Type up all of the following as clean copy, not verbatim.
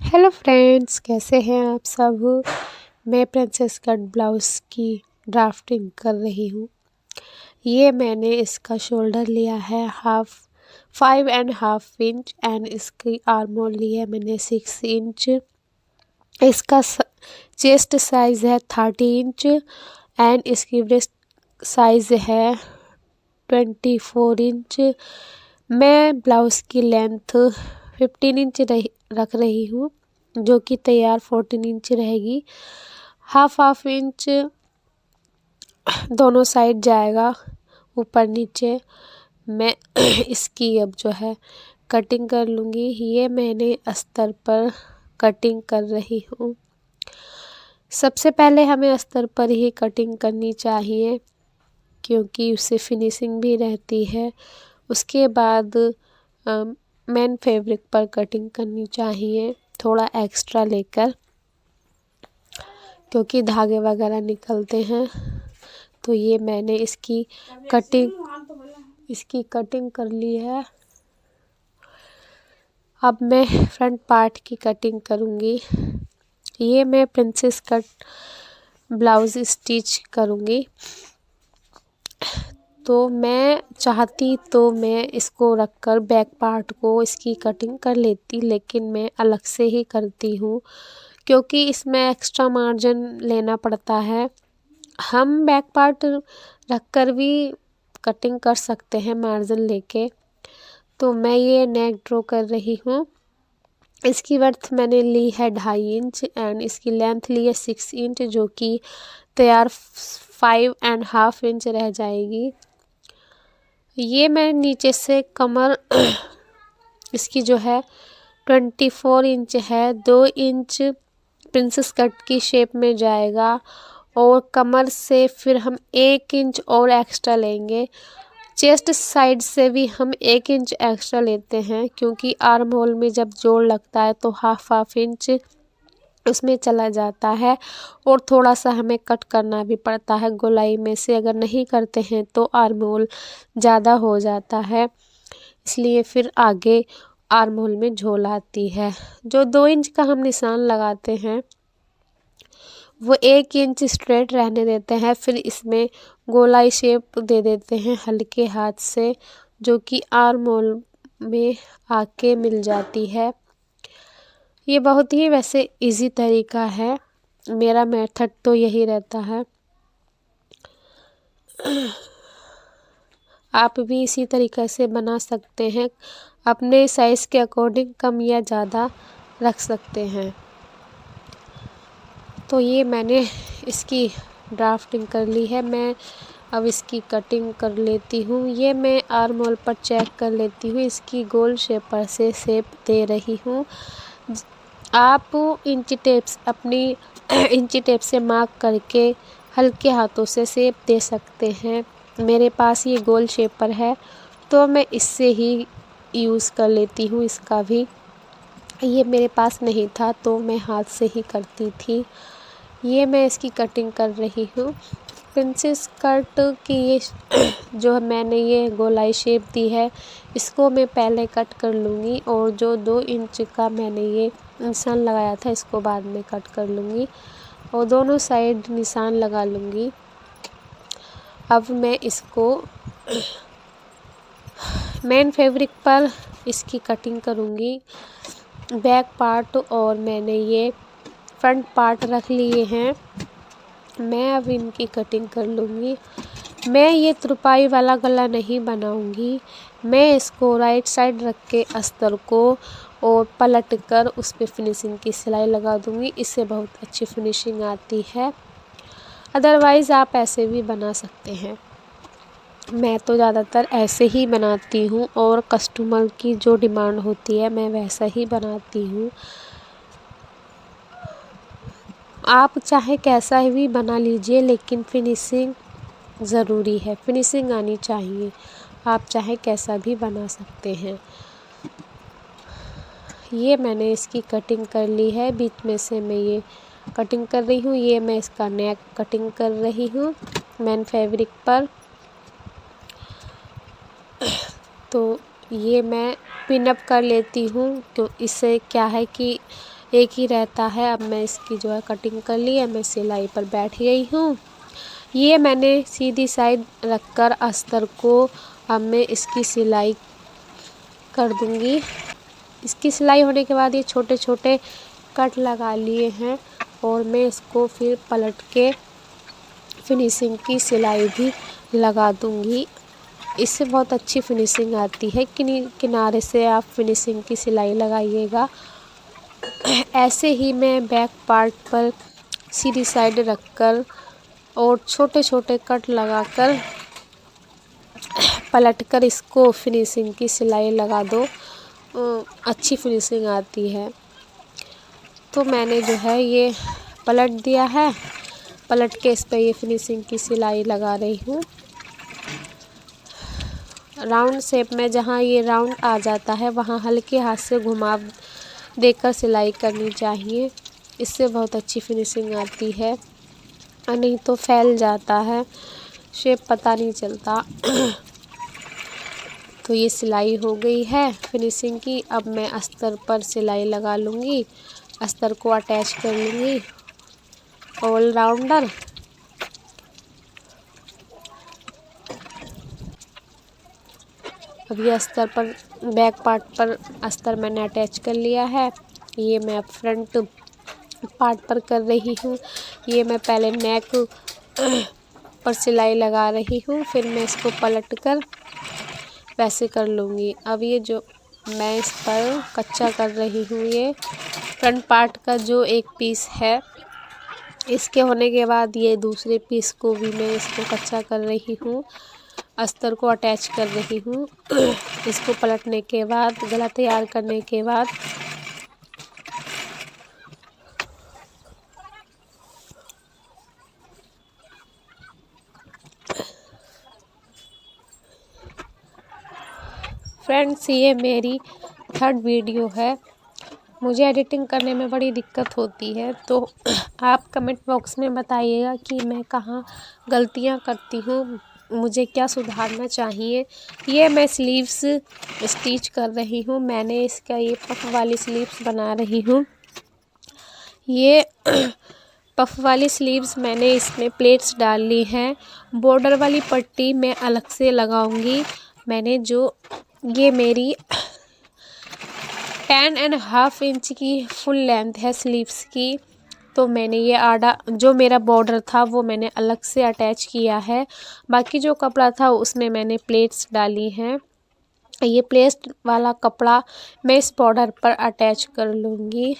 Hello friends, कैसे हैं आप सब। मैं प्रिंसेस कट ब्लाउज़ की ड्राफ्टिंग कर रही हूँ। ये मैंने इसका शोल्डर लिया है 5.5 इंच एंड इसकी आर्म होल ली है मैंने 6 इंच। इसका चेस्ट साइज़ है 30 इंच एंड इसकी ब्रेस्ट साइज़ है 24 इंच। मैं ब्लाउज़ की लेंथ 15 इंच रख रही हूँ, जो कि तैयार 14 इंच रहेगी। हाफ इंच दोनों साइड जाएगा, ऊपर नीचे। मैं इसकी अब जो है कटिंग कर लूँगी। ये मैंने अस्तर पर कटिंग कर रही हूँ। सबसे पहले हमें अस्तर पर ही कटिंग करनी चाहिए, क्योंकि उससे फिनिशिंग भी रहती है। उसके बाद मेन फैब्रिक पर कटिंग करनी चाहिए, थोड़ा एक्स्ट्रा लेकर, क्योंकि धागे वगैरह निकलते हैं। तो ये मैंने इसकी कटिंग कर ली है। अब मैं फ्रंट पार्ट की कटिंग करूँगी। ये मैं प्रिंसेस कट ब्लाउज़ स्टिच करूँगी। तो मैं चाहती तो मैं इसको रखकर बैक पार्ट को इसकी कटिंग कर लेती, लेकिन मैं अलग से ही करती हूँ, क्योंकि इसमें एक्स्ट्रा मार्जिन लेना पड़ता है। हम बैक पार्ट रखकर भी कटिंग कर सकते हैं मार्जिन लेके। तो मैं ये नेक ड्रॉ कर रही हूँ। इसकी वर्थ मैंने ली है 2.5 इंच एंड इसकी लेंथ ली है 6 इंच, जो कि तैयार 5.5 इंच रह जाएगी। ये मैं नीचे से कमर इसकी जो है 24 इंच है, 2 इंच प्रिंसेस कट की शेप में जाएगा और कमर से फिर हम 1 इंच और एक्स्ट्रा लेंगे। चेस्ट साइड से भी हम 1 इंच एक्स्ट्रा लेते हैं, क्योंकि आर्म होल में जब जोड़ लगता है तो हाफ इंच उसमें चला जाता है और थोड़ा सा हमें कट करना भी पड़ता है गोलाई में से। अगर नहीं करते हैं तो आर्म होल ज़्यादा हो जाता है, इसलिए फिर आगे आर्म होल में झोल आती है। जो 2 इंच का हम निशान लगाते हैं वो 1 इंच स्ट्रेट रहने देते हैं, फिर इसमें गोलाई शेप दे देते हैं हल्के हाथ से, जो कि आर्म होल में आके मिल जाती है। ये बहुत ही वैसे इजी तरीका है, मेरा मेथड तो यही रहता है। आप भी इसी तरीके से बना सकते हैं, अपने साइज़ के अकॉर्डिंग कम या ज़्यादा रख सकते हैं। तो ये मैंने इसकी ड्राफ्टिंग कर ली है। मैं अब इसकी कटिंग कर लेती हूँ। ये मैं आर्म होल पर चेक कर लेती हूँ, इसकी गोल शेप पर से शेप दे रही हूँ। आप इंची टेप से मार्क करके हल्के हाथों से शेप दे सकते हैं। मेरे पास ये गोल शेप पर है तो मैं इससे ही यूज़ कर लेती हूँ इसका भी। ये मेरे पास नहीं था तो मैं हाथ से ही करती थी। ये मैं इसकी कटिंग कर रही हूँ। प्रिंसेस कट की ये जो मैंने ये गोलाई शेप दी है, इसको मैं पहले कट कर लूँगी और जो 2 इंच का मैंने ये निशान लगाया था इसको बाद में कट कर लूँगी और दोनों साइड निशान लगा लूँगी। अब मैं इसको मेन फैब्रिक पर इसकी कटिंग करूँगी, बैक पार्ट, और मैंने ये फ्रंट पार्ट रख लिए हैं। मैं अब इनकी कटिंग कर लूँगी। मैं ये तुरपाई वाला गला नहीं बनाऊँगी, मैं इसको राइट साइड रख के अस्तर को और पलट कर उस पर फिनिशिंग की सिलाई लगा दूँगी। इससे बहुत अच्छी फिनिशिंग आती है। अदरवाइज़ आप ऐसे भी बना सकते हैं। मैं तो ज़्यादातर ऐसे ही बनाती हूँ और कस्टमर की जो डिमांड होती है मैं वैसा ही बनाती हूँ। आप चाहे कैसा भी बना लीजिए, लेकिन फिनिशिंग ज़रूरी है, फिनिशिंग आनी चाहिए। आप चाहे कैसा भी बना सकते हैं। ये मैंने इसकी कटिंग कर ली है, बीच में से मैं ये कटिंग कर रही हूँ। ये मैं इसका नेक कटिंग कर रही हूँ मेन फैब्रिक पर। तो ये मैं पिन अप कर लेती हूँ, तो इससे क्या है कि एक ही रहता है। अब मैं इसकी जो है कटिंग कर ली है, मैं सिलाई पर बैठ गई हूँ। ये मैंने सीधी साइड रखकर अस्तर को अब मैं इसकी सिलाई कर दूँगी। इसकी सिलाई होने के बाद ये छोटे छोटे कट लगा लिए हैं और मैं इसको फिर पलट के फिनिशिंग की सिलाई भी लगा दूँगी। इससे बहुत अच्छी फिनिशिंग आती है। किनारे से आप फिनिशिंग की सिलाई लगाइएगा। ऐसे ही मैं बैक पार्ट पर सीधी साइड रखकर और छोटे छोटे कट लगाकर पलटकर इसको फिनिशिंग की सिलाई लगा दो, अच्छी फिनिशिंग आती है। तो मैंने जो है ये पलट दिया है, पलट के इस पर ये फिनिशिंग की सिलाई लगा रही हूँ। राउंड शेप में जहाँ ये राउंड आ जाता है वहाँ हल्के हाथ से घुमाव देकर सिलाई करनी चाहिए। इससे बहुत अच्छी फिनिशिंग आती है, और नहीं तो फैल जाता है, शेप पता नहीं चलता। तो ये सिलाई हो गई है फिनिशिंग की। अब मैं अस्तर पर सिलाई लगा लूँगी, अस्तर को अटैच कर लूँगी ऑल राउंडर। अब ये अस्तर पर बैक पार्ट पर अस्तर मैंने अटैच कर लिया है। ये मैं फ्रंट पार्ट पर कर रही हूँ। ये मैं पहले नेक पर सिलाई लगा रही हूँ, फिर मैं इसको पलट कर वैसे कर लूँगी। अब ये जो मैं इस पर कच्चा कर रही हूँ, ये फ्रंट पार्ट का जो एक पीस है, इसके होने के बाद ये दूसरे पीस को भी मैं इसको कच्चा कर रही हूँ, अस्तर को अटैच कर रही हूँ। इसको पलटने के बाद, गला तैयार करने के बाद फ्रेंड्स, ये मेरी थर्ड वीडियो है। मुझे एडिटिंग करने में बड़ी दिक्कत होती है, तो आप कमेंट बॉक्स में बताइएगा कि मैं कहाँ गलतियाँ करती हूँ, मुझे क्या सुधारना चाहिए। ये मैं स्लीव्स स्टिच कर रही हूँ। मैंने इसका ये पफ वाली स्लीव्स बना रही हूँ। ये पफ वाली स्लीव्स मैंने इसमें प्लेट्स डाल ली हैं। बॉर्डर वाली पट्टी मैं अलग से लगाऊंगी। मैंने जो ये मेरी 10.5 इंच की फुल लेंथ है स्लीव्स की, तो मैंने ये आड़ा जो मेरा बॉर्डर था वो मैंने अलग से अटैच किया है। बाकी जो कपड़ा था उसमें मैंने प्लेट्स डाली हैं। ये प्लेट्स वाला कपड़ा मैं इस बॉर्डर पर अटैच कर लूँगी,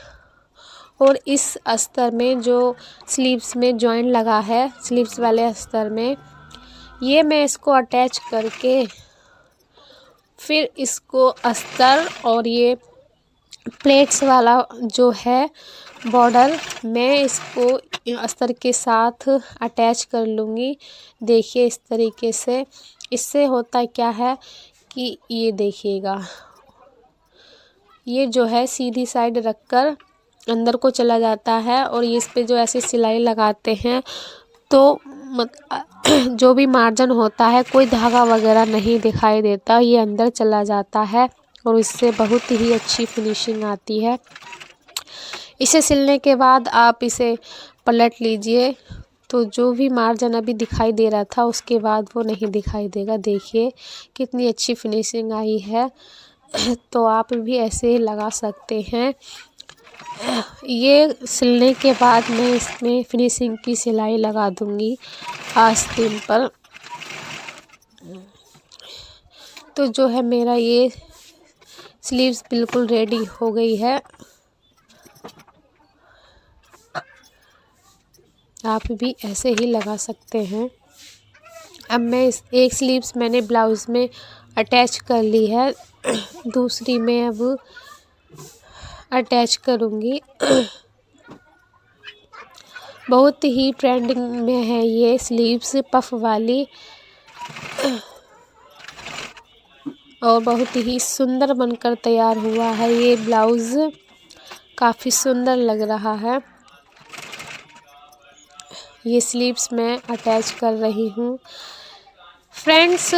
और इस अस्तर में जो स्लीव्स में जॉइंट लगा है, स्लीव्स वाले अस्तर में, ये मैं इसको अटैच करके फिर इसको अस्तर और ये प्लेट्स वाला जो है बॉर्डर, मैं इसको अस्तर के साथ अटैच कर लूँगी। देखिए इस तरीके से। इससे होता क्या है कि ये देखिएगा, ये जो है सीधी साइड रखकर अंदर को चला जाता है, और ये इस पे जो ऐसे सिलाई लगाते हैं तो जो भी मार्जिन होता है, कोई धागा वगैरह नहीं दिखाई देता, ये अंदर चला जाता है और इससे बहुत ही अच्छी फिनिशिंग आती है। इसे सिलने के बाद आप इसे पलट लीजिए, तो जो भी मार्जिन अभी दिखाई दे रहा था उसके बाद वो नहीं दिखाई देगा। देखिए कितनी अच्छी फिनिशिंग आई है। तो आप भी ऐसे लगा सकते हैं। ये सिलने के बाद मैं इसमें फिनिशिंग की सिलाई लगा दूंगी आस्तीन पर। तो जो है मेरा ये स्लीव्स बिल्कुल रेडी हो गई है। आप भी ऐसे ही लगा सकते हैं। अब मैं इस एक स्लीव्स मैंने ब्लाउज़ में अटैच कर ली है, दूसरी मैं अब अटैच करूँगी। बहुत ही ट्रेंडिंग में है ये स्लीव्स पफ वाली, और बहुत ही सुंदर बनकर तैयार हुआ है। ये ब्लाउज़ काफ़ी सुंदर लग रहा है। ये स्लीव्स मैं अटैच कर रही हूँ। फ्रेंड्स,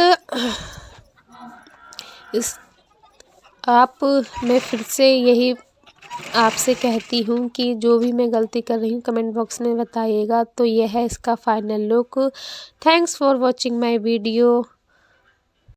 मैं फिर से यही आपसे कहती हूँ कि जो भी मैं गलती कर रही हूँ कमेंट बॉक्स में बताइएगा। तो यह है इसका final look. Thanks for watching my video.